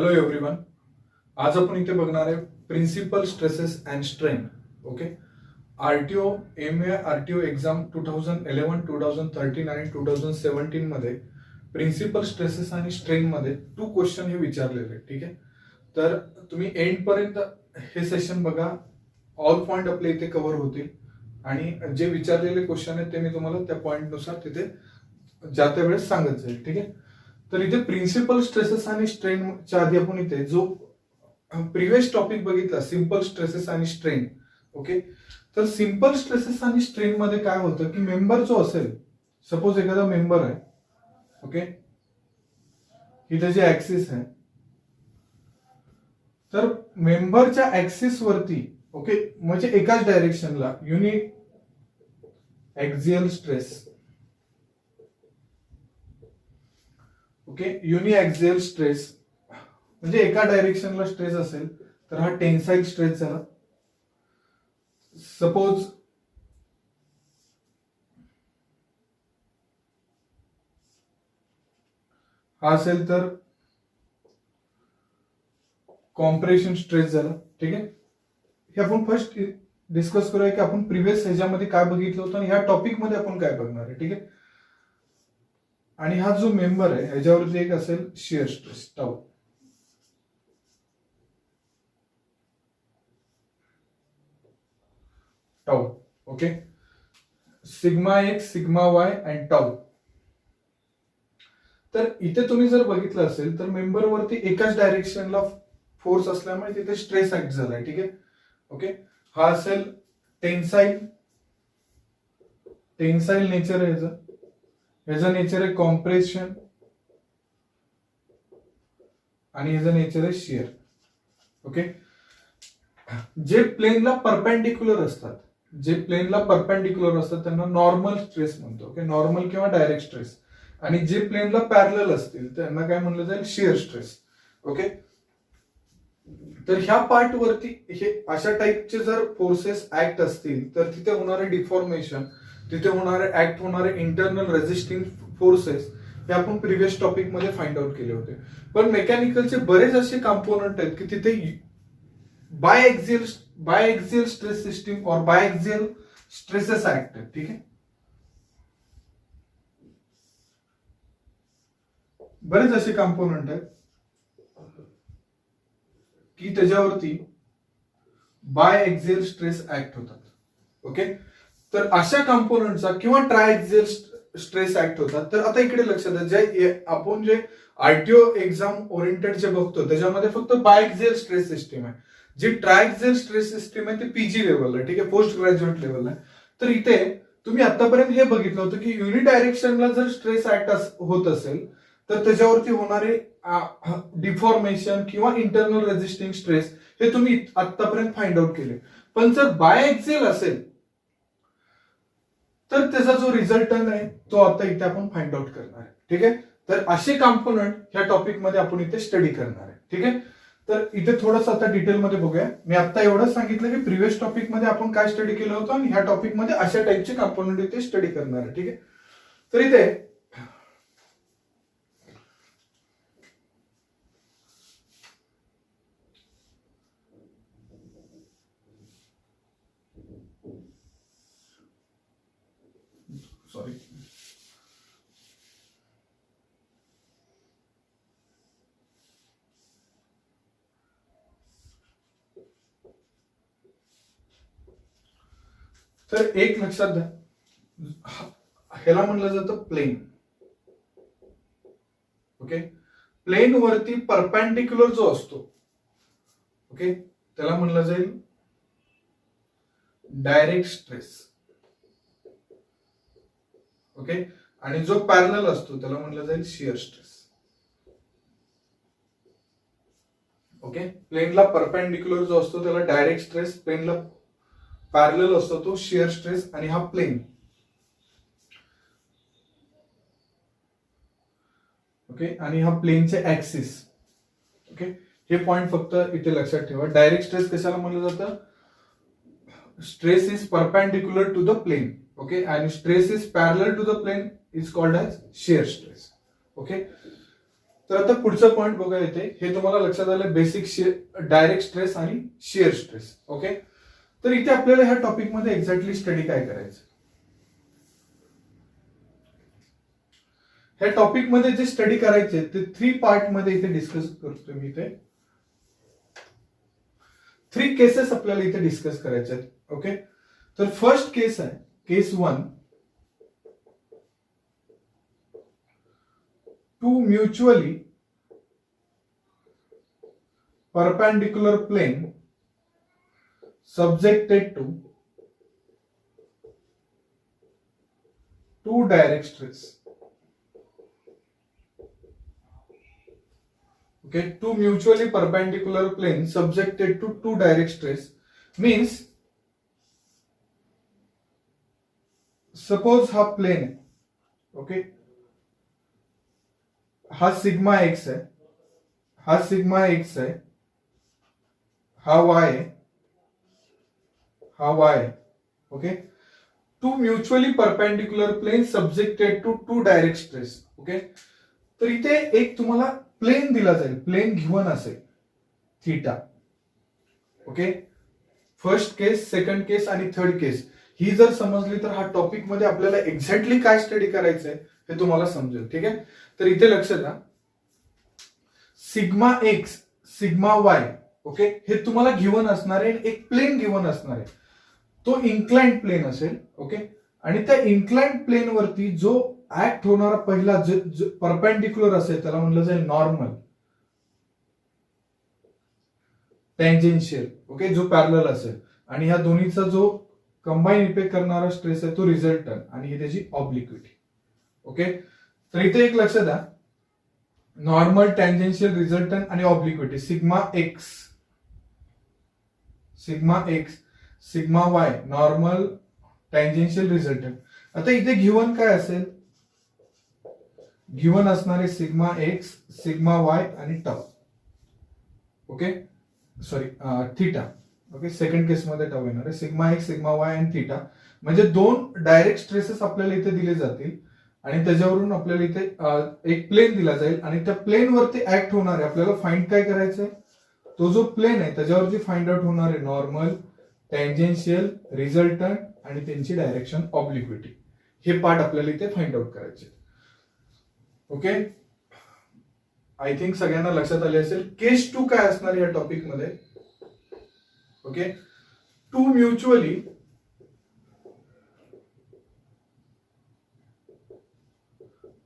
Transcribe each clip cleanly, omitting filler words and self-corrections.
Hello everyone. आज आपण इथे बघणार आहे principal stresses and strain. Okay, RTO MA RTO exam 2011, 2013 आणि 2017 मध्ये प्रिन्सिपल स्ट्रेसेस आणि स्ट्रेन मध्ये 2 क्वेश्चन हे विचारलेले. ठीक आहे, तर तुम्ही एंड पर्यंत हे सेशन बघा. ऑल पॉइंट आपले इथे कव्हर होतील आणि जे विचारलेले क्वेश्चन आहेत ते मी तुम्हाला त्या पॉइंट नुसार तिथे जात्या वेळेस सांगत जाईल. ठीक आहे, तर इथे प्रिन्सिपल स्ट्रेसेस आणि स्ट्रेनच्या आधी आपण इथे जो प्रिव्हियस टॉपिक बघितला सिंपल स्ट्रेसेस आणि स्ट्रेन. ओके, तर सिंपल स्ट्रेसेस आणि स्ट्रेन मध्ये काय होतं की मेंबर जो असेल, सपोज एखादा मेंबर आहे. ओके, इथे जे ऍक्सिस आहे, तर मेंबरच्या ऍक्सिस वरती ओके म्हणजे एकाच डायरेक्शनला युनि ऍक्झियल स्ट्रेस. ओके, युनि ऍक्झियल स्ट्रेस म्हणजे एका डायरेक्शनला स्ट्रेस असेल तर हा टेन्साईल स्ट्रेस झाला. सपोज हा असेल तर कॉम्प्रेशन स्ट्रेस झाला. ठीक आहे, हे आपण फर्स्ट डिस्कस करूया की आपण प्रिव्हियस ह्याच्यामध्ये काय बघितलं होतं आणि ह्या टॉपिक मध्ये आपण काय बघणार आहे. ठीक आहे, आणि हा जो मेंबर आहे ह्याच्यावरती एक असेल shear stress tau. Tau okay, sigma x, sigma Y and tau. तर इथे तुम्ही जर बघितलं असेल तर मेंबर वरती एकाच डायरेक्शनला फोर्स असल्यामुळे तिथे स्ट्रेस ऍक्ट झालाय. ठीक आहे, ओके, हा असेल टेन्साईल. टेन्साईल नेचर आहे ह्याचं नेचर आहे कॉम्प्रेशन आणि ह्याचं नेचर आहे शिअर. ओके, जे प्लेनला परपेंडिक्युलर असतात, त्यांना नॉर्मल स्ट्रेस म्हणतो. ओके, नॉर्मल किंवा डायरेक्ट स्ट्रेस. आणि जे प्लेनला पॅरलल असतील त्यांना काय म्हणलं जाईल, शिअर स्ट्रेस. ओके, तर ह्या पार्ट वरती हे अशा टाईपचे जर फोर्सेस ऍक्ट असतील तर तिथे होणारे डिफॉर्मेशन, तिथे ऍक्ट होणारे इंटरनल रेझिस्टिंग फोर्सेस हे आपण प्रिव्हियस टॉपिक मध्ये फाइंड आउट केले होते. पण मेकॅनिकलचे बरेच असे कंपोनंट आहेत की तिथे बायएक्झियल स्ट्रेस सिस्टीम और बायएक्झियल स्ट्रेसेस ऍक्ट आहेत. ठीक आहे, बरेच असे कंपोनंट आहेत की त्याच्यावरती बायएक्झियल स्ट्रेस ऍक्ट होतात. ओके, तर अशा कंपोनंटचा किंवा ट्रायएक्झियल स्ट्रेस ऍक्ट होतात. तर आता इकडे लक्षात द्या, आपण जे आरटीओ एक्झाम ओरिएंटेड जे बघतो त्याच्यामध्ये फक्त बायएक्झियल स्ट्रेस सिस्टीम आहे. जी ट्रायएक्झियल स्ट्रेस सिस्टीम आहे ती पीजी लेवलला, ठीक आहे, पोस्ट ग्रॅज्युएट लेवलला. तर इथे तुम्ही आतापर्यंत हे बघितलं होतं की युनि डायरेक्शनला जर स्ट्रेस ऍक्ट होत असेल तर त्याच्यावरती होणारे डिफॉर्मेशन किंवा इंटरनल रेझिस्टिंग स्ट्रेस हे तुम्ही आतापर्यंत फाइंड आउट केले. पण जर बायएक्झियल असेल तर त्याचा जो रिझल्टंट आहे तो आता इथे आपण फाइंड आउट करणार आहे. ठीक आहे, तर असे कंपोनंट ह्या टॉपिक मध्ये आपण इथे स्टडी करणार आहे. ठीक आहे, तर इथे थोडंसं आता डिटेलमध्ये बघूया. मी आता एवढंच सांगितलं की प्रिव्हियस टॉपिक मध्ये आपण काय स्टडी केलं होतं आणि ह्या टॉपिक मध्ये अशा टाईपचे कंपोनंट इथे स्टडी करणार आहे. ठीक आहे, तर इथे सॉरी तर एक लक्षात द्या, ह्याला म्हणलं जातं प्लेन. ओके, प्लेन वरती परपेंडिक्युलर जो असतो, ओके, त्याला म्हणलं जाईल डायरेक्ट स्ट्रेस. ओके, आणि जो पॅरलल असतो त्याला म्हणलं जाईल शिअर स्ट्रेस. ओके, प्लेनला परपेंडिक्युलर जो असतो त्याला डायरेक्ट स्ट्रेस, प्लेनला पॅरलल असतो तो शिअर स्ट्रेस. आणि हा प्लेन, ओके, आणि हा प्लेनचे ऍक्सिस. ओके, हे पॉइंट फक्त इथे लक्षात ठेवा. डायरेक्ट स्ट्रेस कशाला म्हणलं जातं, stress is perpendicular to the plane, okay, and stress is parallel to the plane is called as shear stress. Okay, तर आता पुढचं पॉईंट बघा येते, हे तुम्हाला लक्षात आलं, बेसिक डायरेक्ट स्ट्रेस आणि शिअर स्ट्रेस. ओके, तर इथे आपल्याला ह्या टॉपिक मध्ये एक्झॅक्टली स्टडी काय करायचं, ह्या टॉपिक मध्ये जे स्टडी करायचे ते 3 पार्ट मध्ये इथे डिस्कस करतोय मी. इथे 3 केसेस आपल्याला इथे डिस्कस करायचे आहेत. ओके, तर फर्स्ट केस आहे केस 1, 2 mutually perpendicular plane subjected to 2 direct stress. Okay, 2 mutually perpendicular plane subjected to 2 direct stress means, suppose हा प्लेन आहे. ओके, हा सिग्मा एक्स आहे, हा सिग्मा एक्स आहे, हा वाय आहे, हा वाय आहे. Okay, 2 mutually perpendicular plane subjected to 2 direct stress. Okay, तर इथे एक तुम्हाला प्लेन दिला जाईल, प्लेन गिव्हन असेल theta. Okay, first case, second case आणि थर्ड केस ही जर समजली तर हा टॉपिक मध्ये आपल्याला एक्झॅक्टली काय स्टडी करायचं आहे हे तुम्हाला समजेल. ठीक आहे, तर इथे लक्ष द्या, sigma x, sigma Y, okay, हे तुम्हाला गिव्हन असणार आहे, एक प्लेन गिव्हन असणार आहे, तो इन्क्लाइंड प्लेन असेल. ओके, आणि त्या इन्क्लाइंड प्लेन वरती जो ऍक्ट होणारा पहिला परपेंडिक्युलर असेल त्याला म्हणलं जाईल नॉर्मल, टँजेन्शियल, ओके, जो पॅरलल असेल, आणि ह्या दोन्हीचा जो कंबाईन इफेक्ट करणारा स्ट्रेस आहे तो रिझल्टंट, आणि ही त्याची ऑब्लिक्विटी. ओके, तर इथे एक लक्ष द्या, नॉर्मल, टँजेन्शियल, रिझल्टंट आणि obliquity, sigma x, sigma x, sigma y, normal, tangential, resultant. आता इथे गिव्हन काय असेल, गिव्हन असणारे सिग्मा एक्स, सिग्मा वाय आणि tau. Okay, sorry, theta. Okay, second case मध्ये टाऊ येणार आहे, सिग्मा एक्स, सिग्मा वाय आणि थीटा, म्हणजे 2 डायरेक्ट स्ट्रेसेस आपल्याला इथे दिले जातील, आणि त्याच्यावरून आपल्याला इथे एक प्लेन दिला जाईल, आणि त्या प्लेन वरती ऍक्ट होणार आहे, आपल्याला फाइंड काय करायचंय, तो जो प्लेन आहे त्याच्यावरती फाइंड आउट होणार आहे नॉर्मल, टँजेन्शियल, रिझल्टंट आणि त्यांची डायरेक्शन, ऑब्लिक्विटी. हे पार्ट आपल्याला इथे फाइंड आउट करायचे. ओके, आय थिंक सगळ्यांना लक्षात आले असेल. केस 2 काय असणार या टॉपिक मध्ये. Okay, 2 mutually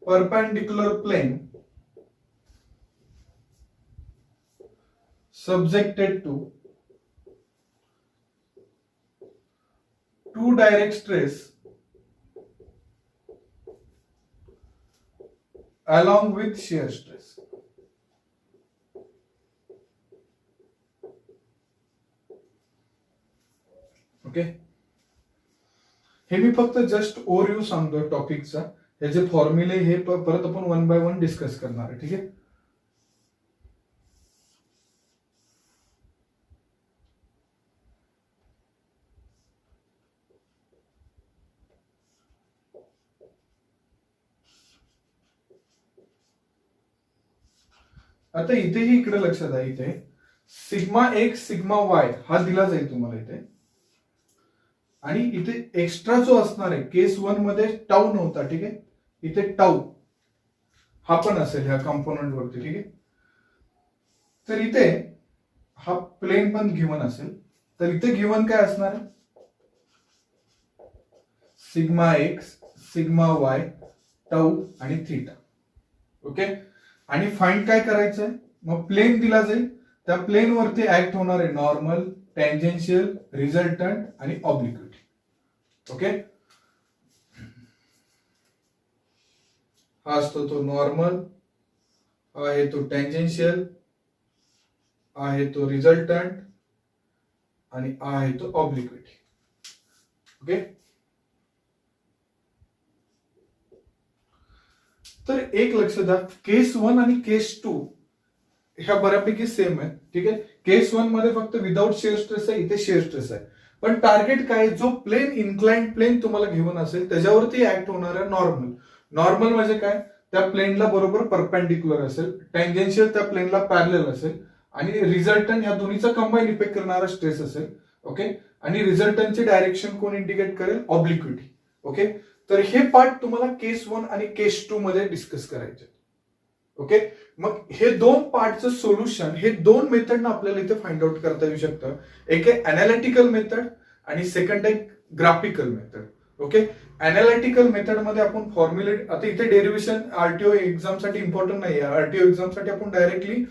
perpendicular plane subjected to 2 direct stress along with shear stress. Okay, हे मी फक्त जस्ट ओव्हरव्ह्यू सांगतो टॉपिकचा, याचे फॉर्म्युले हे परत आपण 1 by 1 डिस्कस करणार आहे. ठीक आहे, आता इथेही इकडे लक्षात आहे, इथे सिग्मा एक्स, सिग्मा वाय हा दिला जाईल तुम्हाला इथे, आणि इथे एक्स्ट्रा जो असणार आहे, केस 1 मध्ये टाऊ नव्हता. ठीक आहे, इथे टाऊ हा पण असेल ह्या कंपोनंट वरती. ठीक आहे, तर इथे हा प्लेन पण गिव्हन असेल, तर इथे गिव्हन काय असणार आहे, sigma x, sigma Y, tau आणि थीटा. ओके, आणि फाइंड काय करायचंय, मग प्लेन दिला जाईल, त्या प्लेन वरती ऍक्ट होणार आहे नॉर्मल, टँजेन्शियल, रिझल्टंट आणि ऑब्लिक्विटी. ओके, हा असतो तो नॉर्मल, हा आहे तो टँजेन्शियल, आहे तो रिझल्टंट आणि आहे तो ऑब्लिक्विटी. ओके, तर एक लक्ष द्या, केस 1 आणि केस 2 ह्या बऱ्यापैकी सेम आहे. ठीक आहे, केस 1 मध्ये फक्त विदाउट शेअर स्ट्रेस आहे, इथे शेअर स्ट्रेस आहे, पण टार्गेट काय, जो प्लेन इन्क्लाइंड प्लेन तुम्हाला घेऊन असेल त्याच्यावरती ऍक्ट होणारा नॉर्मल. नॉर्मल म्हणजे काय, त्या प्लेनला बरोबर परपेंडिक्युलर असेल, टँजेन्शियल त्या प्लेनला पॅरलल असेल आणि रिझल्टंट ह्या दोन्हीचा कंबाईन इफेक्ट करणारा स्ट्रेस असेल. ओके, आणि रिझल्टंटची डायरेक्शन कोण इंडिकेट करेल? ऑब्लिक्विटी. ओके, तर हे पार्ट तुम्हाला केस 1 आणि केस 2 मध्ये डिस्कस करायचे. ओके, मग हे दोन पार्टचं सोल्युशन हे दोन मेथडनं आपल्याला इथे फाइंड आउट करता येऊ शकतं. एक आहे अनालिटिकल मेथड आणि सेकंड आहे graphical method. Okay, analytical method मध्ये आपण फॉर्म्युले, आता इथे डेरिव्हेशन आरटीओ एक्झाम साठी इम्पॉर्टंट नाही आहे. आरटीओ एक्झाम साठी आपण डायरेक्टली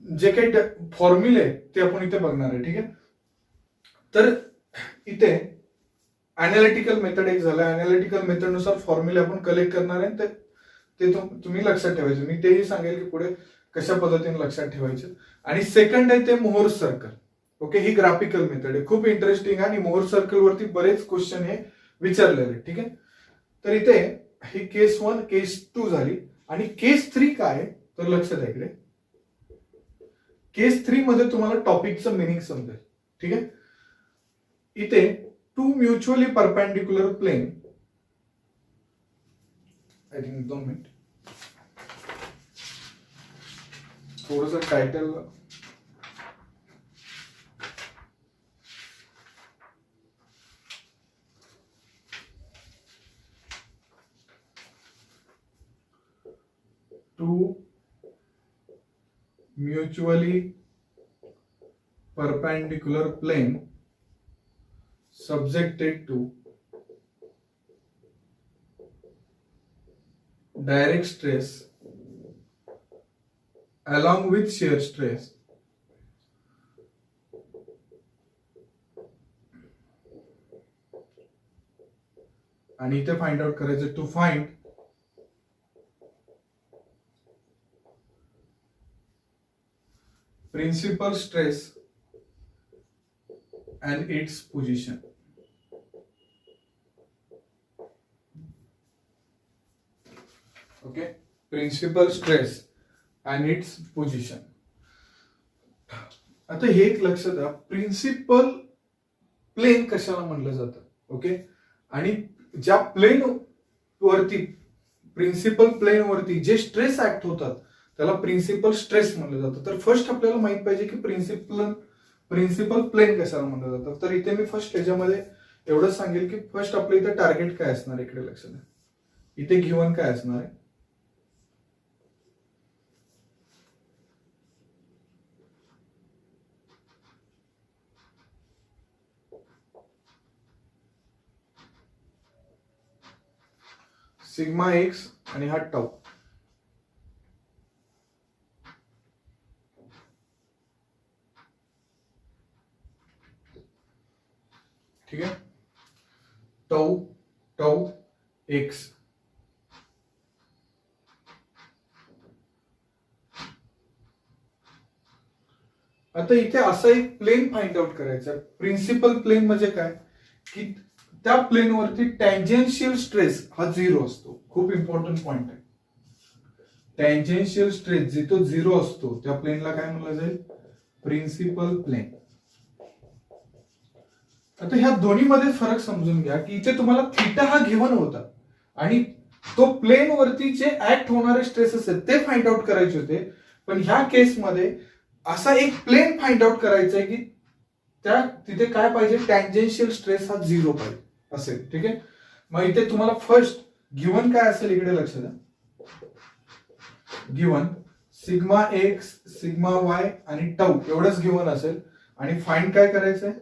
जे काही फॉर्म्युले आहे ते आपण इथे बघणार आहे. ठीक आहे, तर इथे अनालिटिकल मेथड एक झालं. अनालिटिकल मेथड नुसार फॉर्म्युले आपण कलेक्ट करणार आहे, ते तुम्ही लक्षात ठेवायचे. मी तेही सांगेल की पुढे कशा पद्धतीने लक्षात ठेवायचे. आणि सेकंड आहे ते मोहर सर्कल. ओके, ही ग्राफिकल मेथड आहे, खूप इंटरेस्टिंग आहे आणि मोहर सर्कल वरती बरेच क्वेश्चन हे विचारलेले. ठीक आहे, तर इथे ही केस 1 केस 2 झाली. आणि केस 3 काय तर लक्ष द्या इकडे. केस 3 मध्ये तुम्हाला टॉपिकचं मिनिंग समजेल. ठीक आहे, इथे two mutually perpendicular plane, I think 2 minute, थोडस title two mutually perpendicular plane subjected to direct stress along with shear stress आणि इथे फाइंड आउट करायचं to find principal stress and its position. Okay, principal stress and its position. आता हे एक लक्षात द्या, principal plain कशाला म्हणलं जातं. ओके, आणि ज्या प्लेन वरती, प्रिन्सिपल प्लेन वरती जे स्ट्रेस ऍक्ट होतात त्याला प्रिन्सिपल स्ट्रेस म्हणलं जातं. तर फर्स्ट आपल्याला माहित पाहिजे की प्रिन्सिपल प्लेन कशाला म्हणलं जातं. तर इथे मी फर्स्ट त्याच्यामध्ये एवढंच सांगेल की फर्स्ट आपलं इथे टार्गेट काय असणार, इकडे लक्ष द्या. इथे गिव्हन काय असणार आहे, सिग्मा एक्स आणि हा टाऊ. ठीक आहे, टाऊ एक्स. आता इथे असा एक प्लेन फाइंड आउट करायचा. प्रिन्सिपल प्लेन म्हणजे काय की त्या प्लेनवरती टँजेन्शियल स्ट्रेस हा 0 असतो. खूप इम्पॉर्टंट पॉइंट आहे. टँजेन्शियल स्ट्रेस जिथं 0 असतो त्या प्लेनला काय म्हणलं जाईल, प्रिन्सिपल प्लेन. आता ह्या दोन्ही मध्ये फरक समजून घ्या की इथे तुम्हाला थीटा हा गिव्हन होता आणि तो प्लेन वरती जे ऍक्ट होणारे स्ट्रेसेस आहेत ते फाइंड आउट करायचे होते. पण ह्या केसमध्ये असा एक प्लेन फाइंड आउट करायचा आहे की त्या तिथे काय पाहिजे, टँजेन्शियल स्ट्रेस हा 0 पाहिजे असेल. ठीक आहे, मग इथे तुम्हाला फर्स्ट गिव्हन काय असेल, इकडे लक्ष द्या. Given sigma x, sigma Y आणि टाऊ एवढंच गिव्हन असेल. आणि फाइंड काय करायचंय,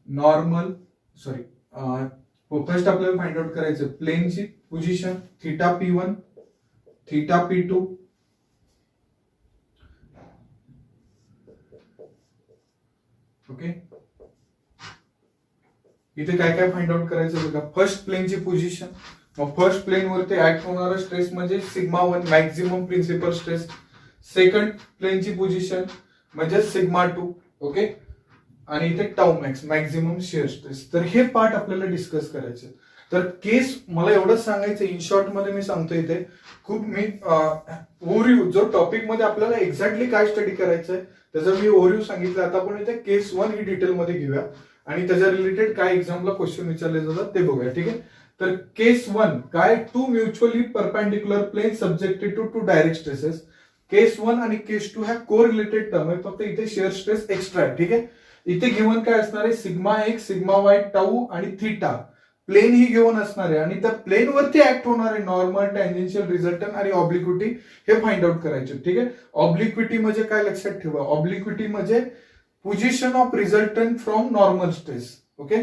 नॉर्मल फर्स्ट आपल्याला फाइंड आउट करायचं प्लेनची position, theta P1, theta P2. Okay, इथे काय काय फाइंड आउट करायचं बघा. फर्स्ट प्लेनची पोझिशन, मग फर्स्ट प्लेन वरती ऍक्ट होणारा स्ट्रेस म्हणजे sigma 1 maximum principal stress. Second प्लेनची पोझिशन म्हणजे सिग्मा 2. ओके, आणि इथे tau max maximum shear stress. तर हे पार्ट आपल्याला डिस्कस करायचे. तर केस मला एवढंच सांगायचं इन शॉर्ट मध्ये मी सांगतो. इथे खूप मी ओव्हरव्ह्यू जो टॉपिक मध्ये आपल्याला एक्झॅक्टली काय स्टडी करायचंय त्याचा मी ओव्हरव्ह्यू सांगितलं. आता आपण इथे केस 1 ही डिटेल मध्ये घेऊया आणि त्याच्या रिलेटेड काय एक्झामला क्वेश्चन विचारले जातात ते बघूया. ठीक आहे, तर केस 1 काय, two mutually perpendicular plane subjected to direct stresses. Case 1 आणि केस 2 ह्या को रिलेटेड टर्म आहे, फक्त इथे शेअर स्ट्रेस एक्स्ट्रा आहे. ठीक आहे, इथे गिवन काय असणार आहे, sigma x, sigma Y, tau आणि थीटा. प्लेन ही गिवन असणार आहे आणि त्या प्लेन वरती ऍक्ट होणारे नॉर्मल, टँजेन्शियल, रिझल्टंट आणि ऑब्लिक्विटी हे फाइंड आउट करायचे. ठीक आहे, ऑब्लिक्विटी म्हणजे काय लक्षात ठेवा, ऑब्लिक्विटी म्हणजे position of resultant from normal stress. Okay,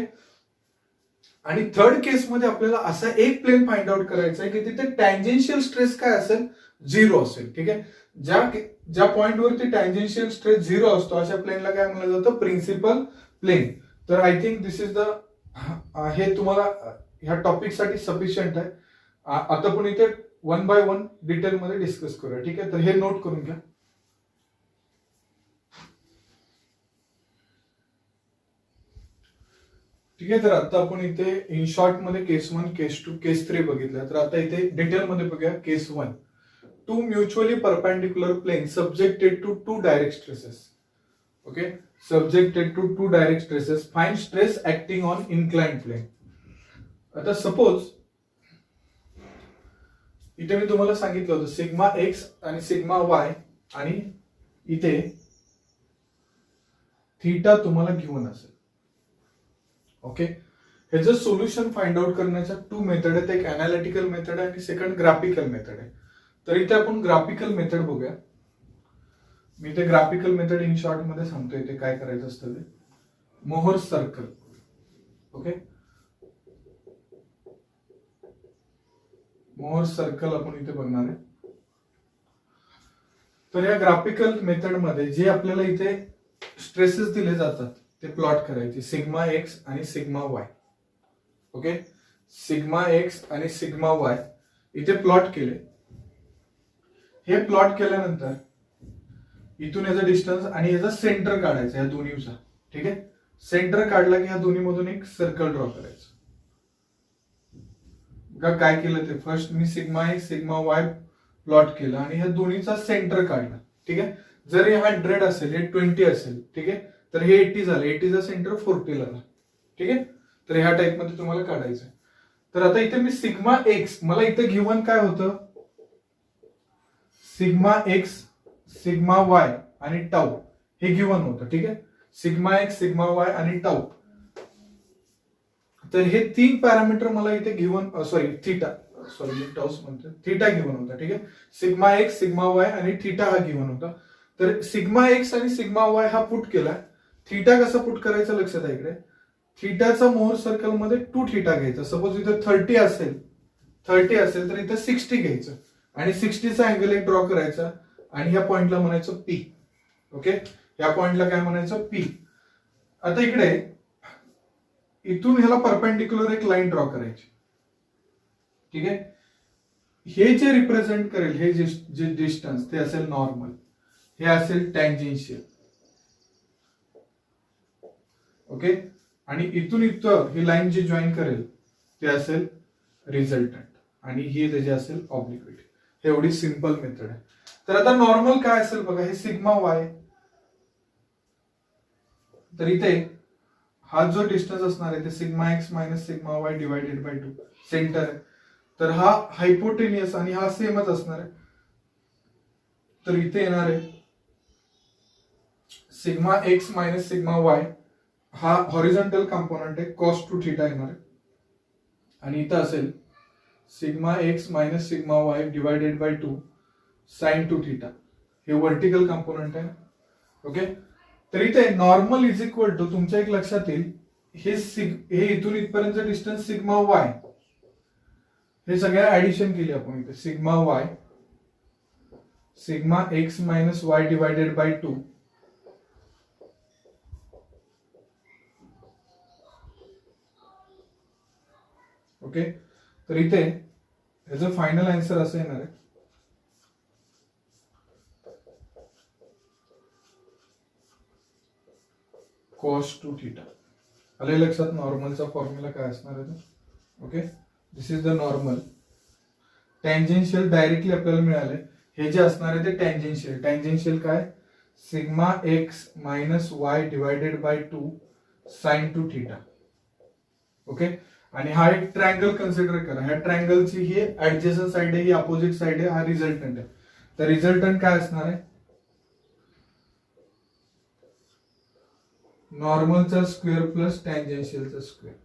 आणि थर्ड केस मध्ये आपल्याला असा एक प्लेन फाइंड आउट करायचा आहे की तिथे टँजेन्शियल स्ट्रेस काय असेल, 0 असेल. ठीक आहे, ज्या पॉइंट वरती टँजेन्शियल स्ट्रेस 0 असतो अशा प्लेनला काय म्हणलं जातं, प्रिन्सिपल प्लेन. तर I think this is the, हे तुम्हाला ह्या टॉपिक साठी सफिशियंट आहे. आता पण इथे 1 बाय 1 डिटेल मध्ये डिस्कस करूया. ठीक आहे, तर हे नोट करून घ्या. ठीक आहे, तर आता आपण इथे इन शॉर्ट मध्ये केस 1, केस 2, केस 3 बघितलं. तर आता इथे डिटेल मध्ये बघूया. Case 1, two mutually perpendicular plane subjected to two direct stresses. Okay, subjected to two direct stresses, find stress acting on inclined plane. आता सपोज इथे मी तुम्हाला सांगितलं होतं सिग्मा एक्स आणि सिग्मा वाय आणि इथे थीटा तुम्हाला गिवन असेल. ओके, ह्याचं सोल्युशन फाइंड आउट करण्याच्या 2 मेथड आहेत, एक अनालिटिकल मेथड आहे आणि सेकंड ग्राफिकल मेथड आहे. तर इथे आपण ग्राफिकल मेथड बघूया. मी इथे ग्राफिकल मेथड इन शॉर्ट मध्ये सांगतो इथे काय करायचं असतं ते. Mohr circle. Okay, Mohr circle आपण इथे बघणार आहे. तर या ग्राफिकल मेथड मध्ये जे आपल्याला इथे स्ट्रेसेस दिले जातात ते प्लॉट करायचे, सिग्मा एक्स आणि sigma Y. Okay, sigma x आणि सिग्मा वाय इथे प्लॉट केले. हे प्लॉट केल्यानंतर इथून याचा डिस्टन्स आणि याचा सेंटर काढायचा या दोन्हीचा. ठीक आहे, सेंटर काढला की ह्या दोन्ही मधून एक सर्कल ड्रॉ करायचं. काय केलं ते, फर्स्ट मी sigma x sigma y plot केलं आणि ह्या दोन्हीचा सेंटर काढला. ठीक आहे, जर हे 100 असेल, हे 20 असेल, ठीक आहे, तर हे 80 झालं, 80चा सेंटर 40 ला. ठीक आहे, तर ह्या टाइप मध्ये तुम्हाला काढायचं. तर आता इथे मी सिग्मा एक्स, मला इथे गिवन काय होतं, सिग्मा एक्स, सिग्मा वाय आणि टाऊ हे गिवन होतं. ठीक आहे, सिग्मा एक्स, सिग्मा वाय आणि टाऊ. तर हे 3 पॅरामीटर मला इथे गिवन, थीटा म्हणतो, थीटा गिवन होता. ठीक आहे, सिग्मा एक्स, सिग्मा वाय आणि थीटा हा गिवन होता. तर सिग्मा एक्स आणि सिग्मा वाय हा पुट केला. थीटा कसा पुट करायचा लक्षात आहे इकडे, थीटाचा मोहर सर्कल मध्ये 2 थीटा घ्यायचा. सपोज इथे 30 असेल तर इथे 60 घ्यायचं आणि 60चा अँगल एक ड्रॉ करायचा आणि ह्या पॉइंटला म्हणायचं पी. ओके, ह्या पॉइंटला काय म्हणायचं, पी. आता इकडे इथून ह्याला परपेंडिक्युलर एक लाईन ड्रॉ करायची. ठीक आहे, हे जे रिप्रेझेंट करेल, हे जे डिस्टन्स ते असेल नॉर्मल, हे असेल टँजेन्शियल. ओके, आणि इथून इथं ही लाईन जी जॉईन करेल ते असेल रिझल्टंट आणि ही त्याची असेल ऑब्लिक्विटी. एवढी सिंपल मेथड आहे. तर आता नॉर्मल काय असेल बघा, हे सिग्मा वाय. तर इथे हा जो डिस्टन्स असणार आहे ते sigma x minus sigma Y divided by 2 centre आहे. तर हा हायपोटेनियस आणि हा सेमच असणार आहे. तर इथे येणार आहे sigma x minus sigma Y, हा हॉरिझॉन्टल कंपोनंट आहे, कॉस 2 थीटा येणार आहे. आणि इथं असेल sigma x minus sigma Y divided by 2 sine 2 theta, हे व्हर्टिकल कंपोनंट आहे. ओके, तर इथे नॉर्मल इज इक्वल टू, तुमच्या एक लक्षात येईल, हे इथून इथपर्यंत डिस्टन्स सिग्मा वाय, हे सगळ्या ऍडिशन केली आपण इथे. Sigma Y, sigma x minus Y divided by 2 okay. तर इथे याचं फायनल आन्सर असं येणार आहे, कॉस 2 थीटा. आले लक्षात नॉर्मलचा फॉर्म्युला काय असणार आहे. Okay, this is the normal. Tangential directly आपल्याला मिळाले, हे जे असणार आहे ते टँजेन्शियल. टँजेन्शियल काय, sigma x minus Y divided by 2 sine 2 theta. Okay, आणि हा एक ट्रायंगल कन्सिडर करा. ह्या ट्रायंगलची ही ऍडजस्टंट साइड आहे, ही अपोजिट साइड आहे, हा रिझल्टंट आहे. तर रिझल्टंट काय असणार आहे? नॉर्मलचा स्क्वेअर प्लस टँजेन्शियलचा स्क्वेअर.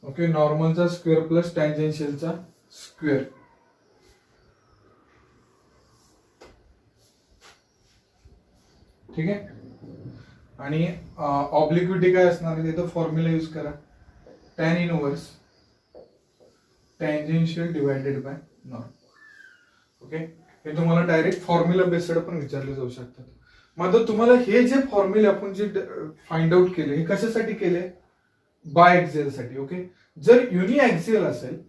ओके, नॉर्मलचा स्क्वेअर प्लस टँजेन्शियलचा स्क्वेअर. ठीक आहे. आणि ऑब्लिक्विटी काय असणार आहे तिथं फॉर्म्युला यूज करा, tan inverse tangential divided by norm. Okay, हे तुम्हाला डायरेक्ट फॉर्म्युला बेस्ड पण विचारले जाऊ शकतात. मग तुम्हाला हे जे फॉर्म्युले आपण जे फाइंड आउट केले हे कशासाठी केले? बाय एक्झियल साठी. ओके, जर युनि ऍक्सियल असेल,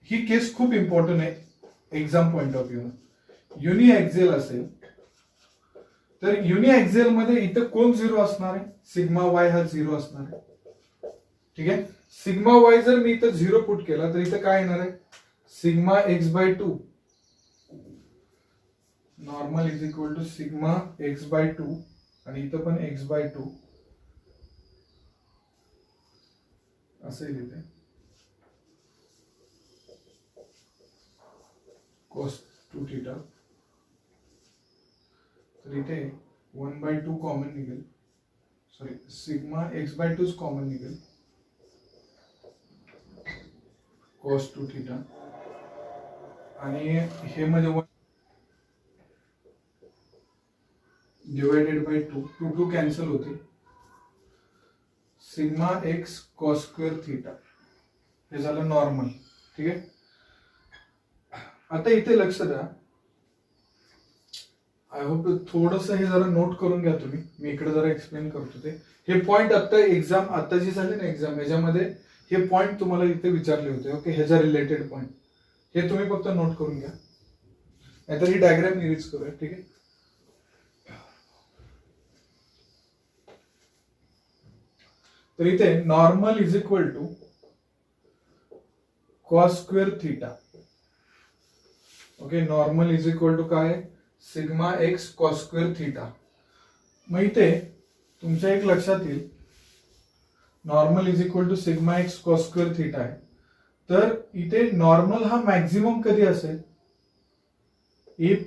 ही केस खूप इम्पॉर्टंट आहे exam point of view. Uniaxial असेल तर युनि ऍक्सियल मध्ये इथं कोण झिरो असणार आहे? सिग्मा वाय हा झिरो असणार आहे. ठीक आहे, सिग्मा वाय जर मी इथं झिरो पुट केला तर इथं काय येणार आहे? Sigma x by two normal is equal to sigma x by two, आणि इथं पण एक्स बाय टू असे लिहिते cos 2 थीटा. तर इथे 1/2 कॉमन निघेल, सॉरी सिग्मा एक्स बाय टूच कॉमन निघेल, cos 2 थीटा. आणि हे म्हणजे 1 डिवायडेड बाय 2, 2 कॅन्सल होते, sigma x cos square theta. हे झालं नॉर्मल. ठीक आहे, आता इथे लक्ष द्या. आय होप थोडस हे जरा नोट करून घ्या तुम्ही, मी इकडे जरा एक्सप्लेन करतो ते. हे पॉइंट आता एक्झाम आता जी झाली ना एक्झाम, याच्यामध्ये हे पॉइंट तुम्हाला इथे विचारले होते. ओके, ह्याच्या रिलेटेड पॉइंट हे तुम्ही फक्त नोट करून घ्या, नाहीतर ही डायग्राम निरीज करूया. ठीक आहे, तर इथे normal is equal to cos square theta. Okay, normal is equal to काय? Sigma x cos square theta. मग इथे तुमच्या एक लक्षात येईल, normal is equal to sigma x cos square theta आहे. तर इथे नॉर्मल हा मॅक्झिमम कधी असेल? If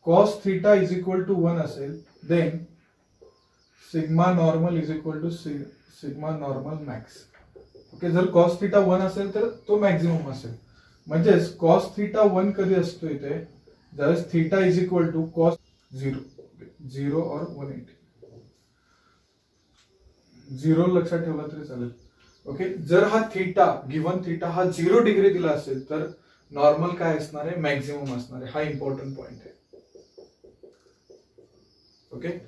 cos theta is equal to 1 असेल, then sigma normal is equal to sigma normal max. Okay, जर कॉस थीटा 1 असेल तर तो मॅक्झिमम असेल. म्हणजेच कॉस थीटा 1 कधी असतो इथे? ज्यावेळेस theta is equal to cos 0 और 180. 0 लक्षात ठेवला तरी चालेल. ओके, जर हा थीटा गिव्हन थीटा हा 0 डिग्री दिला असेल तर नॉर्मल काय असणार आहे? मॅक्झिमम असणार आहे. हा इम्पॉर्टंट पॉइंट आहे. ओके,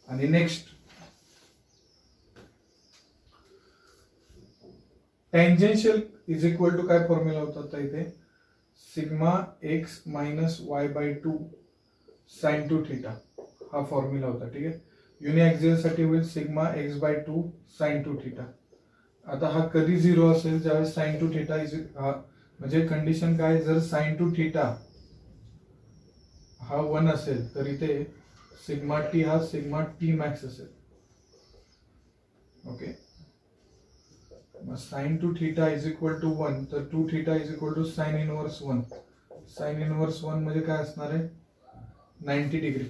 आणि next tangential is equal to काय फॉर्म्युला होता इथे? Sigma x minus Y by two sine 2 theta हा फॉर्म्युला होता. ठीक आहे, युनि ऍक्सियल साठी होईल sigma x by two sine 2 theta. आता हा कधी 0 असेल? ज्यावेळेस साइन 2 थीटा इज म्हणजे कंडिशन काय? जर साइन 2 थीटा हा 1 असेल तर इथे सिग्मा टी हा सिग्मा टी मॅक्स असेल. Okay, sine 2 theta is equal to 1, तर 2 theta is equal to sine inverse 1. Sine inverse 1 म्हणजे काय असणार आहे? 90 डिग्री.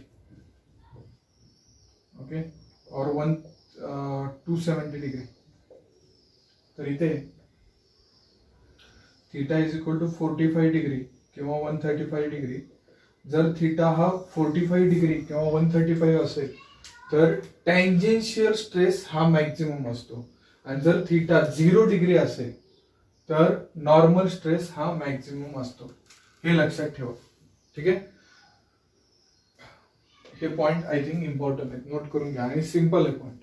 ओके, और 270 डिग्री. तर इथे theta is equal to 45 degree किंवा 135 डिग्री. जर थीटा हा 45 डिग्री किंवा 135 असेल तर टँजेन्शियल स्ट्रेस हा मॅक्झिमम असतो. आणि जर थीटा 0 डिग्री असेल तर नॉर्मल स्ट्रेस हा मॅक्झिमम असतो. हे लक्षात ठेवा. ठीक आहे, हे पॉइंट आय थिंक इम्पॉर्टंट आहे, नोट करून घ्या. आणि सिंपल आहे पॉइंट.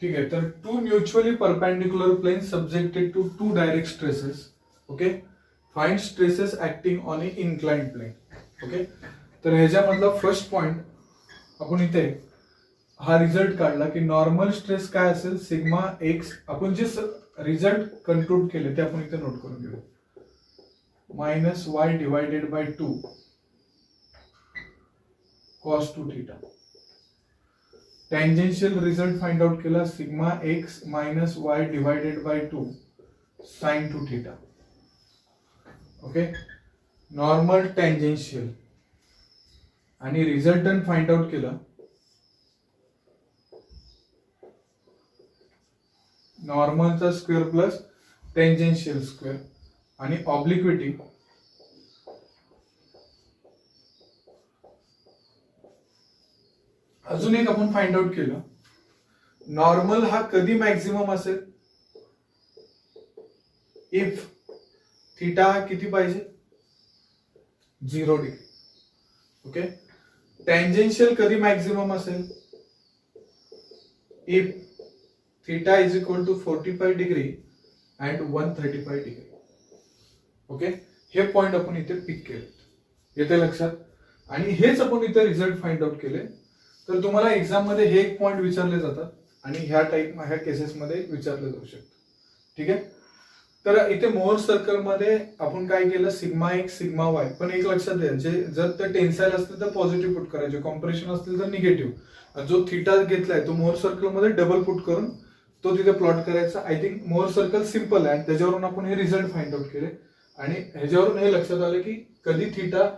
ठीक आहे. तर two mutually perpendicular plane subjected to two direct stresses. Okay, find stresses acting on a inclined plane. Okay, तर ह्याच्यामधला फर्स्ट पॉइंट आपण इथे हा रिझल्ट काढला की नॉर्मल स्ट्रेस काय असेल, सिग्मा एक्स. आपण जे रिझल्ट कन्क्लूड केले ते आपण इथे नोट करून घेऊ. Minus Y divided by 2 cos 2 theta. Tangential result find out केला, sigma x minus Y divided by 2 sine 2 theta. Okay, normal tangential आणि रिझल्टंट फाइंड आउट केलं, नॉर्मलचा स्क्वेअर प्लस टँजेन्शियल स्क्वेअर आणि ऑब्लिक्विटी अजून एक आपण फाइंड आउट केलं. Normal हा कधी मॅक्झिमम असेल, इफ थीटा हा किती पाहिजे, 0 डिग्री. ओके, टँजेन्शियल कधी मॅक्झिमम असेल, if theta is equal to 45 degree and 135 degree. Okay, हे पॉइंट आपण इथे पिक केले, येते लक्षात. आणि हेच आपण इथे रिझल्ट फाइंड आउट केले. तर तुम्हाला एक्झाम मध्ये हे एक पॉइंट विचारले जातात आणि ह्या केसेस मध्ये विचारले जाऊ शकतात. ठीक आहे. तर इथे मोअर सर्कल मध्ये आपण काय केलं, सिग्मा एक्स सिग्मा वाय. पण एक लक्षात द्या, जे जर ते टेन्साईल असतील तर पॉझिटिव्ह पुट करायचे, कॉम्प्रेशन असतील तर निगेटिव्ह. जो थीटा घेतलाय तो मोअर सर्कल मध्ये डबल पुट करून तो तिथे प्लॉट करायचा. I think mower circle simple आहे, त्याच्यावरून आपण हे रिझल्ट फाइंड आउट केले. आणि ह्याच्यावरून हे लक्षात आलं की कधी थीटा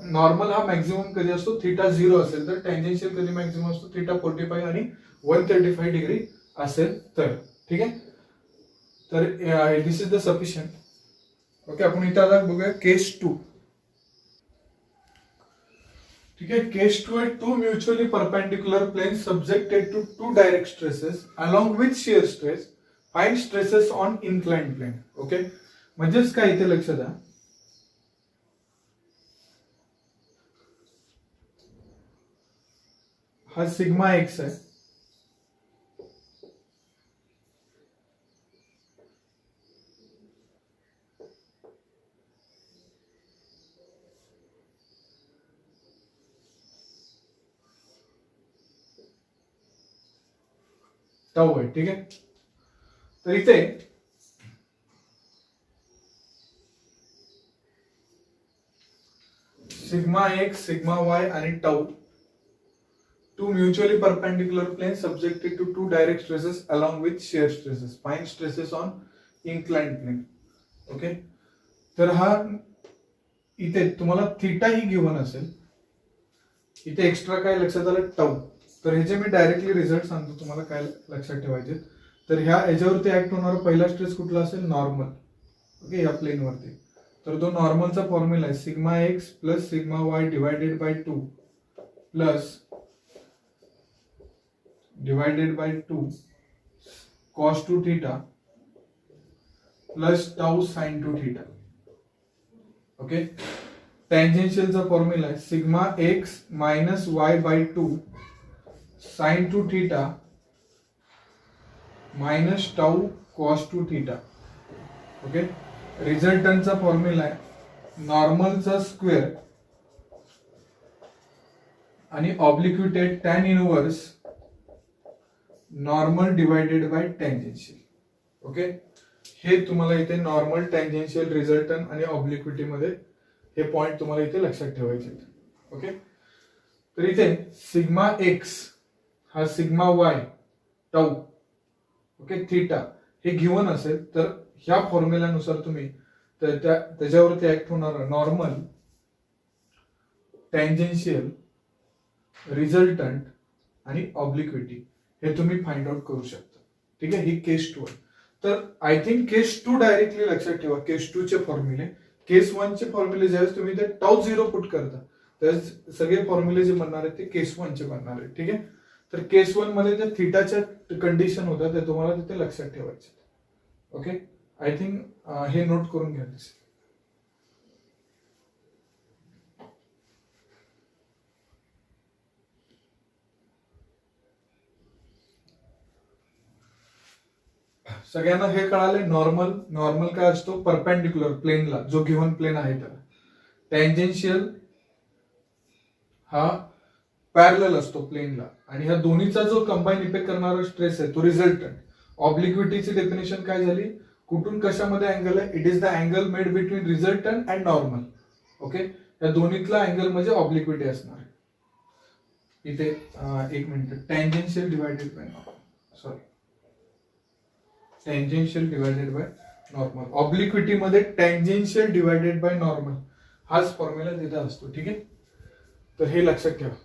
नॉर्मल हा मॅक्झिमम कधी असतो, थीटा 0 असेल तर. टँजेन्शियल कधी मॅक्झिमम असतो, थीटा 45 आणि 135 डिग्री असेल तर. ठीक आहे. तर दिस इज द सफिशियंट. ओके, आपण इथे आता बघूया केस 2. ठीक आहे. केस 2 आहे, two mutually perpendicular plane subjected to two direct stresses along with shear stress, find stresses on inclined plane. Okay, म्हणजेच काय इथे लक्षात द्या, हा सिग्मा एक्स आहे, टाऊ आहे. ठीक आहे. तर इथे सिग्मा एक्स सिग्मा वाय आणि tau, two mutually perpendicular plane subjected to two direct stresses along with shear stresses, find stresses on inclined plane. Okay, तर हा इथे तुम्हाला थीटा ही गिव्हन असेल, इथे एक्स्ट्रा काय लक्षात आलं, टाऊ. तर ह्याचे मी डायरेक्टली रिझल्ट सांगतो तुम्हाला काय लक्षात ठेवायचे. तर ह्या याच्यावरती ऍक्ट होणारा पहिला स्ट्रेस कुठला असेल, नॉर्मल. ओके, या प्लेनवरती. तर तो नॉर्मलचा फॉर्म्युला आहे sigma x plus sigma Y divided by 2 plus divided by 2 cos 2 theta plus tau sine 2 theta. Okay, टँजेन्शियलचा फॉर्म्युला आहे sigma x minus Y by 2 sine 2 theta minus tau cos 2 theta. Okay, रिझल्टंटचा formula आहे नॉर्मलचा square आणि obliquity tan inverse normal divided by tangential. Okay, हे तुम्हाला इथे normal tangential resultant आणि ऑब्लिक्विटी मध्ये हे पॉइंट तुम्हाला इथे लक्षात ठेवायचे. ओके, तर इथे सिग्मा एक्स हा sigma Y tau, okay, theta हे गिव्हन असेल तर ह्या फॉर्म्युल्यानुसार तुम्ही त्याच्यावरती ऍक्ट होणारा नॉर्मल, टँजेन्शियल, रिझल्टंट आणि ऑब्लिक्विटी हे तुम्ही फाइंड आउट करू शकता. ठीक आहे, ही केस 2 आहे. तर आय थिंक केस 2 डायरेक्टली लक्षात ठेवा. केस 2 चे फॉर्म्युले, केस 1 चे फॉर्म्युले ज्यावेळेस तुम्ही ते टाऊ 0 पुट करता त्यावेळेस सगळे फॉर्म्युले जे बनणार आहेत ते केस 1 चे बनणार आहेत. ठीक आहे. तर केस 1 मध्ये जे थीटाच्या कंडिशन होत्या ते तुम्हाला तिथे लक्षात ठेवायचे. ओके, आय थिंक हे नोट करून घ्या. सगळ्यांना हे कळाले. नॉर्मल, नॉर्मल काय असतो? परपेंडिक्युलर प्लेनला, जो गिव्हन प्लेन आहे त्याला. टँजेन्शियल हा पॅरलल असतो प्लेनला, आणि ह्या दोन्हीचा जो कंबाईन इफेक्ट करणारा स्ट्रेस आहे तो रिझल्टंट. ऑब्लिक्विटीची डेफिनेशन काय झाली? कुठून कशामध्ये अँगल आहे? It is the angle made between resultant and normal. Okay, या दोन्हीतला अँगल म्हणजे ऑब्लिक्विटी असणार आहे. इथे एक minute, tangential divided by normal, tangential divided by normal. Obliquity मध्ये टँजेन्शियल डिवायडेड बाय नॉर्मल हाच फॉर्म्युला तिथे असतो. ठीक आहे, तर हे लक्षात ठेवा.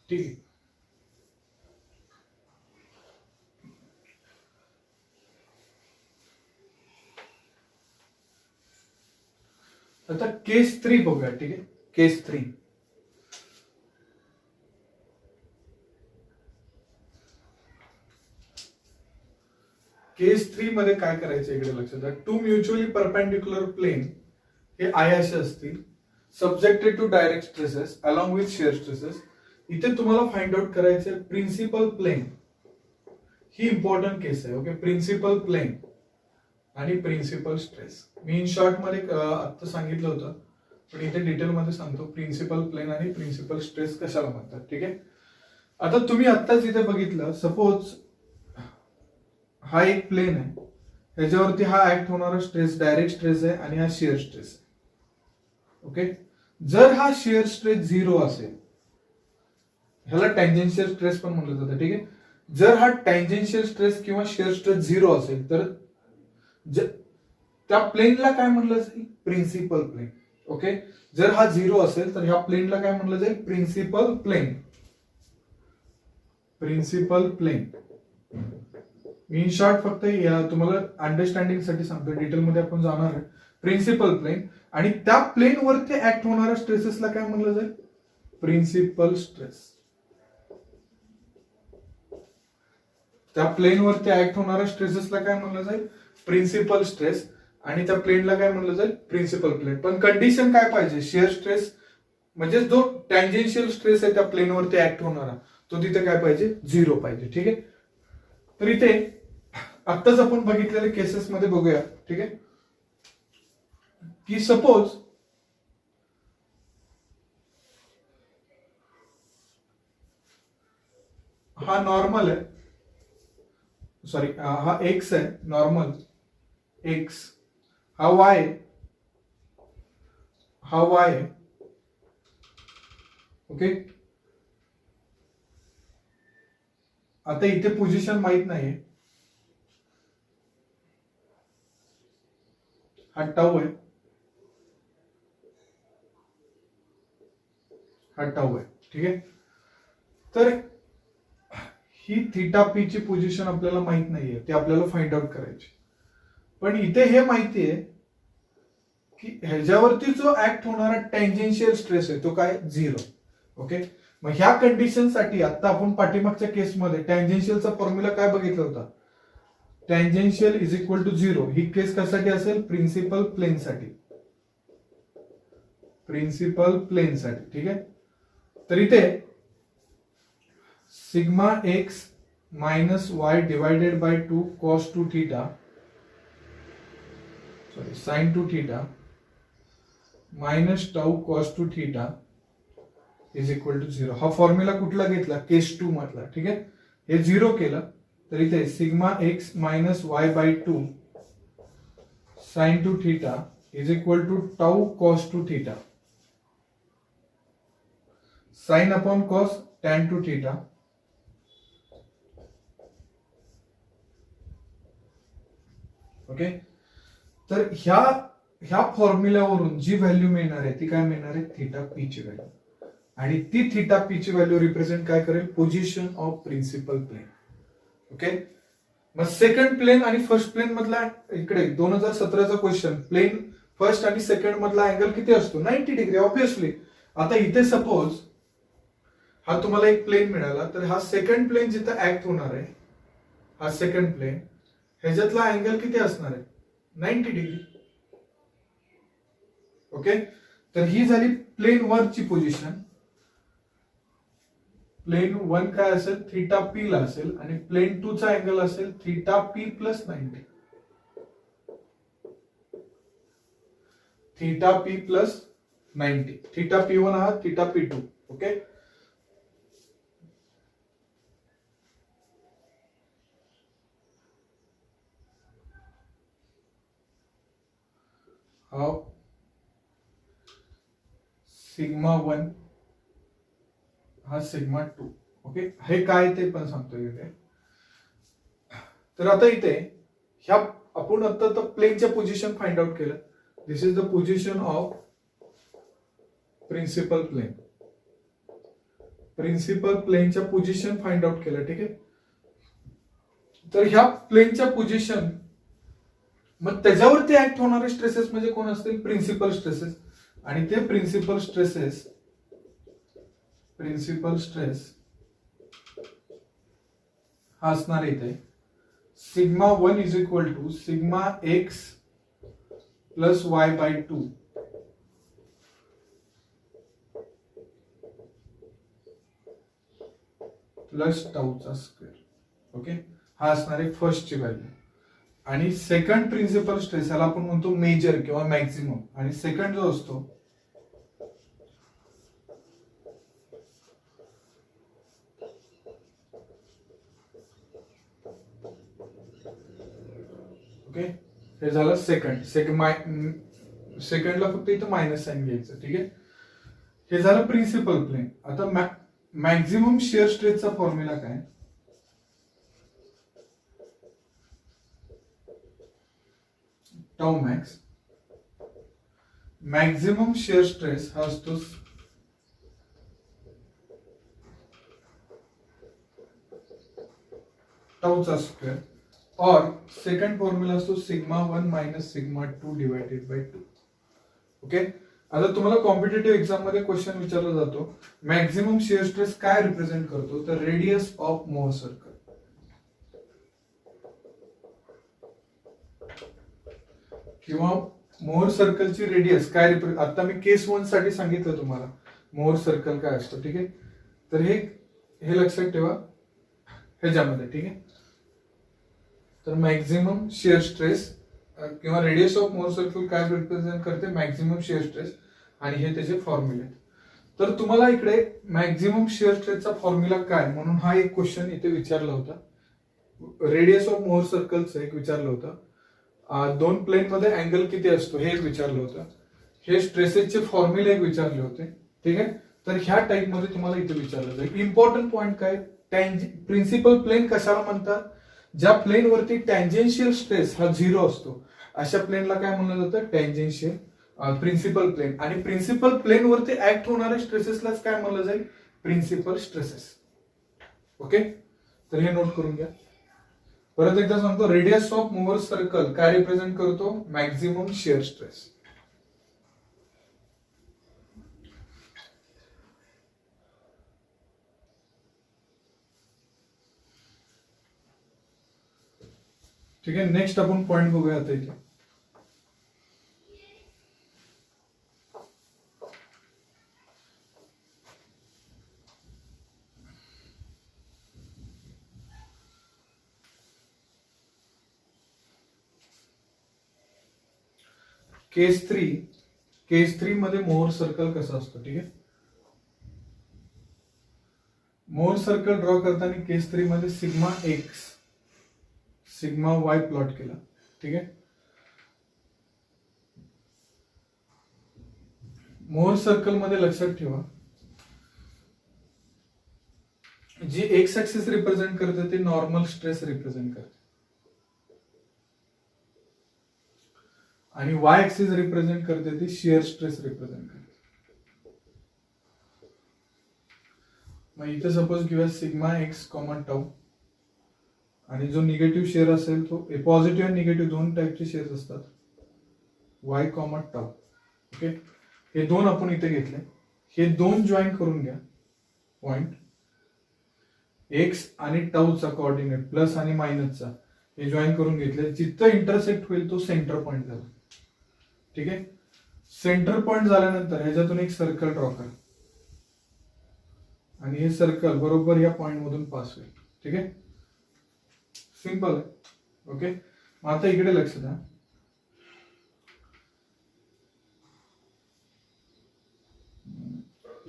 ठीक आहे. आता केस 3 बघूया. ठीक आहे, केस 3. केस 3 मध्ये काय करायचं इकडे लक्षात द्या. टू म्युच्युअली परपेंडिक्युलर प्लेन हे असे असतील, subjected to direct stresses along with shear stresses. इथे तुम्हाला फाइंड आउट करायचे प्रिन्सिपल प्लेन. ही इम्पॉर्टंट केस आहे. ओके, प्रिन्सिपल प्लेन आणि प्रिन्सिपल स्ट्रेस. मी इन शॉर्ट मध्ये आता सांगितलं होतं, पण इथे डिटेल मध्ये सांगतो प्रिन्सिपल प्लेन आणि प्रिन्सिपल स्ट्रेस कशाला म्हणतात. ठीक आहे, आता तुम्ही आत्ताच इथे बघितलं, सपोज हा एक प्लेन आहे, ह्याच्यावरती हा ऍक्ट होणारा स्ट्रेस डायरेक्ट स्ट्रेस आहे आणि हा शिअर स्ट्रेस आहे. ओके, जर हा शिअर स्ट्रेस 0 असेल, ह्याला टँजेन्शियल स्ट्रेस पण म्हटलं जातं. ठीक आहे, जर हा टँजेन्शियल स्ट्रेस किंवा शिअर स्ट्रेस 0 असेल तर त्या प्लेनला काय म्हणलं जाईल? Principal plane. ओके, जर हा 0 असेल तर ह्या प्लेनला काय म्हणलं जाईल? Principal plane. Principal plane. मी इन शॉर्ट फक्त तुम्हाला अंडरस्टँडिंग साठी सांगतो, डिटेलमध्ये आपण जाणार आहे. प्रिन्सिपल प्लेन, आणि त्या प्लेनवरती ऍक्ट होणाऱ्या स्ट्रेसेसला काय म्हणलं जाईल? Principal stress. त्या प्लेनवरती ऍक्ट होणाऱ्या स्ट्रेसेसला काय म्हणलं जाईल? Principal stress. आणि त्या प्लेनला काय म्हणलं जाईल? Principal plain. पण कंडिशन काय पाहिजे? शिअर स्ट्रेस म्हणजे जो टँजेन्शियल स्ट्रेस आहे त्या प्लेनवरती ऍक्ट होणारा, तो तिथे काय पाहिजे? 0 पाहिजे. ठीक आहे, तर इथे आत्ताच आपण बघितलेल्या केसेस मध्ये बघूया. ठीक आहे, की सपोज हा नॉर्मल आहे, सॉरी हा एक्स आहे, नॉर्मल एक्स, हा वाय, हा वाय. ओके, आता इथे पोझिशन माहित नाहीये, हा टाऊ आहे, हा टाऊ आहे. ठीक आहे, तर ही थीटा पी ची पोझिशन आपल्याला माहित नाहीये, ते आपल्याला फाइंड आउट करायची. पण इथे हे माहितीये की ह्याच्यावरती जो ऍक्ट होणारा टँजेन्शियल स्ट्रेस आहे तो काय? 0. ओके, मग ह्या कंडिशन साठी आता आपण पाठीमागच्या केसमध्ये टँजेन्शियलचा फॉर्म्युला काय बघितला होता? Tangential is equal to 0. ही केस कशासाठी असेल? प्रिन्सिपल प्लेन साठी. प्रिन्सिपल प्लेन साठी. ठीक आहे, तर इथे sigma x minus Y divided by 2 cos 2 theta, sorry sine 2 theta minus tau cos 2 theta is equal to 0. हा फॉर्म्युला कुठला घेतला? केस 2 मधला. ठीक आहे, हे 0 केलं तर इथे sigma x minus Y by 2 sine 2 theta is equal to tau cos 2 theta sine upon cos tan 2 theta. Okay, तर ह्या फॉर्म्युल्यावरून जी व्हॅल्यू मिळणार आहे ती काय मिळणार आहे? थीटा पी ची व्हॅल्यू. आणि ती थीटा पी ची व्हॅल्यू रिप्रेझेंट काय करेल? Position of principal plane. Okay, मग सेकंड प्लेन आणि फर्स्ट प्लेन मधला इकडे 2017चा क्वेश्चन, प्लेन फर्स्ट आणि सेकंड मधला अँगल किती असतो? 90 डिग्री ऑब्विसली. आता इथे सपोज हा तुम्हाला एक प्लेन मिळाला, तर हा सेकंड प्लेन जिथे ऍक्ट होणार आहे, हा सेकंड प्लेन, ह्याच्यातला अँगल किती असणार आहे? 90 डिग्री. ओके, तर ही झाली प्लेन 1 ची पोझिशन. प्लेन 1 काय असेल, थीटा पी ला असेल आणि प्लेन 2 चा अँगल असेल theta P plus 90. Theta P plus 90. Theta P 1 हा थीटा पी 2. ओके, हा सिग्मा 1 हा सिग्मा 2. ओके, हे काय ते पण सांगतो इथे. तर आता इथे ह्या आपण आता प्लेनच्या पोझिशन फाइंड आउट केलं. This is the position of principal plane. Principal प्लेनच्या पोझिशन फाइंड आउट केलं. ठीक आहे, तर ह्या प्लेनच्या पोझिशन, मग त्याच्यावरती ऍक्ट होणारे स्ट्रेसेस म्हणजे कोण असतील, प्रिन्सिपल स्ट्रेसेस. आणि ते प्रिन्सिपल स्ट्रेस हा असणार इथे sigma 1 is equal to sigma x plus y by 2 plus टाऊचा स्क्वेअर. ओके, हा असणार आहे फर्स्ट ची व्हॅल्यू. आणि सेकंड प्रिन्सिपल स्ट्रेस याला आपण म्हणतो मेजर किंवा मॅक्झिमम. आणि सेकंड जो असतो ओके, हे झालं सेकंड. सेकंडला फक्त इथं मायनस साइन घ्यायचं. ठीक आहे, हे झालं प्रिन्सिपल प्लेन. आता मॅक्झिमम शिअर स्ट्रेसचा फॉर्म्युला काय, tau max. Maximum shear stress हा असतो टाऊचा स्क्वेअर. और सेकंड फॉर्म्युला असतो sigma 1 minus sigma 2 divided by 2. Okay, आता तुम्हाला कॉम्पिटेटिव्ह एक्झाम मध्ये क्वेश्चन विचारला जातो मॅक्झिमम शिअर स्ट्रेस काय रिप्रेझेंट करतो, तर रेडियस ऑफ मोअर सर्कल. किंवा मोअर सर्कलची रेडियस काय आता मी केस 1 साठी सांगितलं तुम्हाला मोअर सर्कल काय असतो. ठीक आहे, तर हे लक्षात ठेवा ह्याच्यामध्ये. ठीक आहे, तर मॅक्झिमम शिअर स्ट्रेस किंवा रेडियस ऑफ मोअर सर्कल काय रिप्रेझेंट करते, मॅक्झिमम शिअर स्ट्रेस. आणि हे त्याचे फॉर्म्युले. तर तुम्हाला इकडे मॅक्झिमम शिअर स्ट्रेसचा फॉर्म्युला काय म्हणून हा एक क्वेश्चन इथे विचारला होता. रेडियस ऑफ मोअर सर्कलचं एक विचारलं होतं. दोन प्लेन मध्ये अँगल किती असतो हे एक विचारलं होतं. हे स्ट्रेसेसचे फॉर्म्युले एक विचारले होते. ठीक आहे, तर ह्या टाइप मध्ये तुम्हाला इथे विचारलं जाईल. इम्पॉर्टंट पॉइंट काय, प्रिन्सिपल प्लेन कशाला म्हणतात, ज्या प्लेन वरती टँजेन्शियल स्ट्रेस हा 0 असतो अशा प्लेनला काय म्हणलं जातं, टँजेन्शियल प्रिन्सिपल प्लेन. आणि प्रिन्सिपल प्लेन वरती ऍक्ट होणाऱ्या स्ट्रेसेसलाच काय म्हणलं जाईल, प्रिन्सिपल स्ट्रेसेस. ओके, तर हे नोट करून घ्या. परत एकदा सांगतो, रेडियस ऑफ मोअर सर्कल काय रिप्रेझेंट करतो, मॅक्झिमम शिअर स्ट्रेस. ठीक आहे, नेक्स्ट आपण पॉइंट बघूया आता इथे. केस 3 मध्ये मोअर सर्कल कसा असतो. ठीक आहे, मोअर सर्कल ड्रॉ करताना केस 3 मध्ये sigma x sigma y plot केला. ठीक आहे, मोअर सर्कल मध्ये लक्षात ठेवा जी एक्स ऍक्सिस रिप्रेझेंट करते ते नॉर्मल स्ट्रेस रिप्रेझेंट करते आणि वाय ऍक्सिस रिप्रेझेंट करते ती शिअर स्ट्रेस रिप्रेझेंट करते. मग इथे सपोज घेऊया सिग्मा एक्स कॉमन टाऊ आणि जो निगेटिव्ह शेअर असेल तो पॉझिटिव्ह आणि निगेटिव्ह दोन टाईपचे शेअर असतात, वाय कॉमन टाऊ. ओके, हे दोन आपण इथे घेतले. हे दोन जॉईन करून घ्या पॉइंट एक्स आणि टाऊचा कोऑर्डिनेट प्लस आणि मायनसचा हे जॉईन करून घेतले. जिथं इंटरसेक्ट होईल तो सेंटर पॉइंट झाला. ठीक आहे, सेंटर पॉइंट झाल्यानंतर ह्याच्यातून एक सर्कल ड्रॉ करा आणि हे सर्कल बरोबर या पॉइंट मधून पास होईल. ठीक आहे, सिंपल आहे. ओके, मग आता इकडे लक्ष द्या.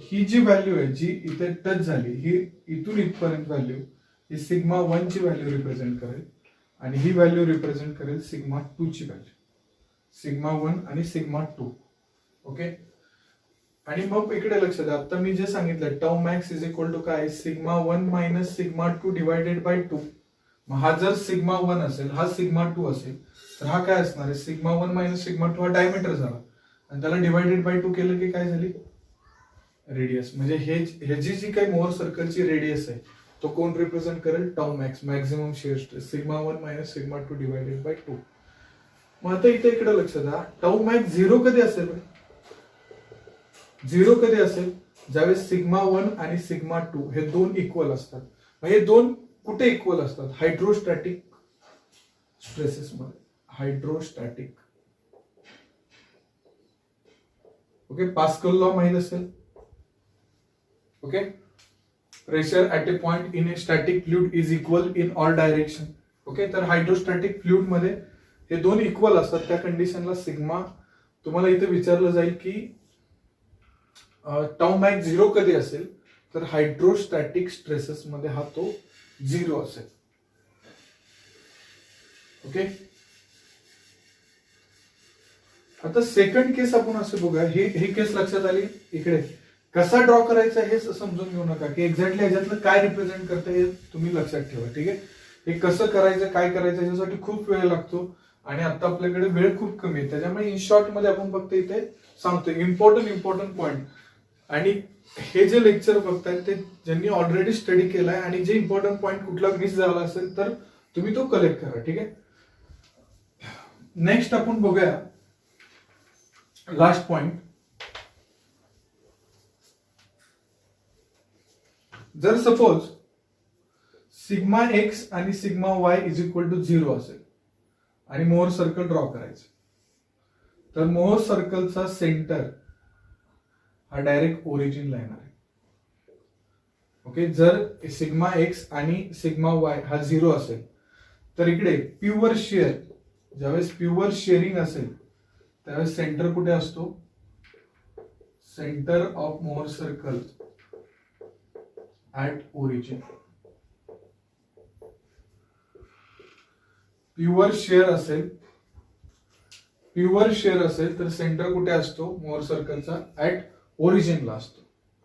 ही जी व्हॅल्यू आहे जी इथे टच झाली, ही इथून इथपर्यंत व्हॅल्यू ही सिग्मा 1 ची व्हॅल्यू रिप्रेझेंट करेल आणि ही व्हॅल्यू रिप्रेझेंट करेल सिग्मा 2 ची व्हॅल्यू. सिग्मा 1 आणि सिग्मा 2. ओके, आणि मग इकडे लक्ष द्या. आता मी जे सांगितलं tau max is equal to काय, sigma 1 minus sigma 2 divided by 2. मग हा जर सिग्मा 1 असेल, हा सिग्मा 2 असेल, तर हा काय असणार आहे, सिग्मा 1 मायनस सिग्मा 2 हा डायमीटर झाला आणि त्याला डिवायडेड बाय 2 केलं की काय झाली, रेडियस. म्हणजे ह्याची जी काही मोहर सर्कलची रेडियस आहे तो कोण रिप्रेझेंट करेल, tau max, maximum shear stress, sigma 1 minus sigma 2 divided by 2. मग आता इकडे लक्ष द्या, टाऊ मॅक्स 0 कधी असेल, 0 कधी असेल, ज्यावेळेस सिग्मा 1 आणि सिग्मा 2 हे दोन इक्वल असतात. मग हे दोन कुठे इक्वल असतात, हायड्रोस्टॅटिक स्ट्रेसेस मध्ये. हायड्रोस्टॅटिक. ओके, पास्कल लॉ माहित असेल. Okay, pressure at A point in A static fluid is equal in all direction. Okay, तर हायड्रोस्टॅटिक फ्लुइड मध्ये हे दोन इक्वल असतात. त्या कंडिशनला सिग्मा, तुम्हाला इथे विचारलं जाईल की टाऊ मॅक्स 0 कधी असेल, तर हायड्रोस्टॅटिक स्ट्रेसेस मध्ये हा तो 0 असेल. ओके, आता सेकंड केस आपण असं बघूया. ही केस लक्षात आली. इकडे कसा ड्रॉ करायचा हे समजून घेऊ नका की एक्झॅक्टली ह्याच्यातलं काय रिप्रेझेंट करतं हे तुम्ही लक्षात ठेवा. ठीक आहे, हे कसं करायचं, काय करायचं याच्यासाठी खूप वेळ लागतो आणि आता आपल्याकडे वेळ खूप कमी आहे. त्याच्यामुळे इन शॉर्ट मध्ये आपण फक्त इथे सांगतो इम्पॉर्टंट पॉइंट. आणि हे जे लेक्चर बघताय ते ज्यांनी ऑलरेडी स्टडी केलाय आणि जे इम्पॉर्टंट पॉइंट कुठला मिस झाला असेल तर तुम्ही तो कलेक्ट करा. ठीक आहे, नेक्स्ट आपण बघूया लास्ट पॉइंट. जर सपोज सिग्मा एक्स आणि sigma y is equal to 0 असेल आणि मोहर सर्कल ड्रॉ करायचं, तर मोहर सर्कलचा सेंटर हा डायरेक्ट ओरिजिनला येणार आहे. ओके, जर सिग्मा एक्स आणि सिग्मा वाय हा 0 असेल तर इकडे प्युअर शिअर, ज्यावेळेस प्युअर शेअरिंग असेल त्यावेळेस सेंटर कुठे असतो, centre of Mohr circle at origin. Pure share असेल तर सेंटर कुठे असतो मोहर सर्कलचा, ऍट ओरिजिनला असतो.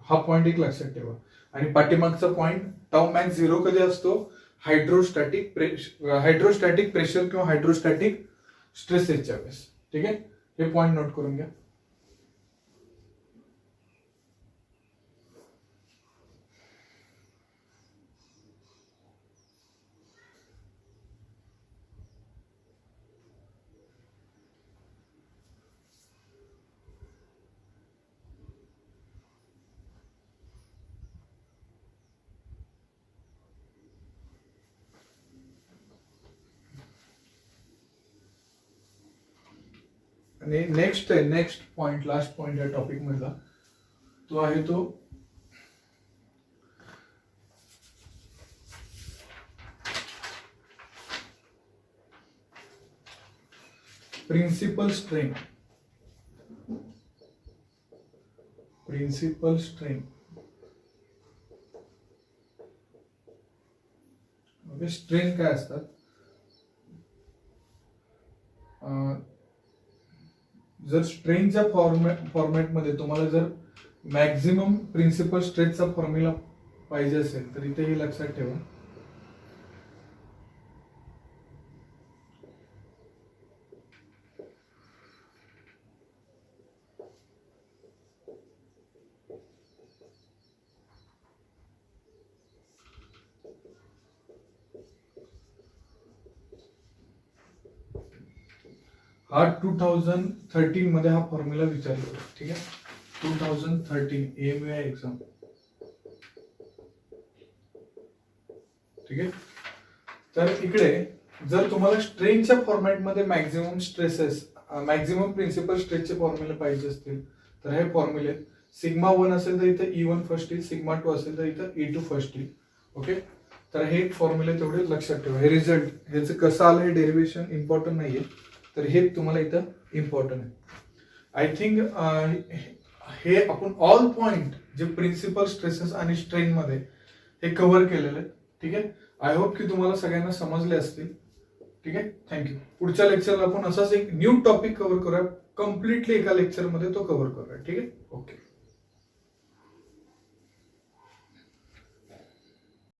हा पॉइंट एक लक्षात ठेवा. आणि पाठीमागचा पॉइंट टाऊ मॅक्स 0 कधी असतो, हायड्रोस्टॅटिक प्रेशर किंवा हायड्रोस्टॅटिक स्ट्रेसेसच्या वेळेस. ठीक आहे, हे पॉइंट नोट करून घ्या. आणि नेक्स्ट पॉइंट, लास्ट पॉइंट या टॉपिक मधला तो आहे तो प्रिन्सिपल स्ट्रेन. ओके, स्ट्रेन काय असतात, जर स्ट्रेनच्या फॉर्मॅटमध्ये तुम्हाला जर मॅक्झिमम प्रिन्सिपल स्ट्रेसचा फॉर्म्युला पाहिजे असेल तर इथे हे लक्षात ठेवा. हा 2013 मध्ये हा फॉर्म्युला विचारला होता. ठीक आहे, 2013 AMAI एक्झाम. ठीक आहे, तर इकडे जर तुम्हाला स्ट्रेनच्या फॉर्मॅटमध्ये मॅक्झिमम स्ट्रेसेस मॅक्झिमम प्रिन्सिपल स्ट्रेसचे फॉर्म्युले पाहिजे असतील तर हे फॉर्म्युले सिग्मा 1 असेल तर इथं E1 फर्स्ट येईल, सिग्मा 2 असेल तर इथं E2 फर्स्ट येईल. ओके, तर हे फॉर्म्युले तेवढे लक्षात ठेवा. हे रिझल्ट ह्याचं कसं आलं हे डेरिव्हेशन इम्पॉर्टंट नाहीये, तर हे तुम्हाला इथं इम्पॉर्टंट आहे. आय थिंक हे आपण ऑल पॉइंट जे प्रिन्सिपल स्ट्रेसेस आणि स्ट्रेन मध्ये हे कव्हर केलेलं आहे. ठीक आहे, आय होप की तुम्हाला सगळ्यांना समजले असतील. ठीक आहे, थँक्यू. पुढच्या लेक्चरला आपण असाच एक न्यू टॉपिक कव्हर करूया, कम्प्लिटली एका लेक्चरमध्ये तो कव्हर करूया. ठीक आहे, ओके.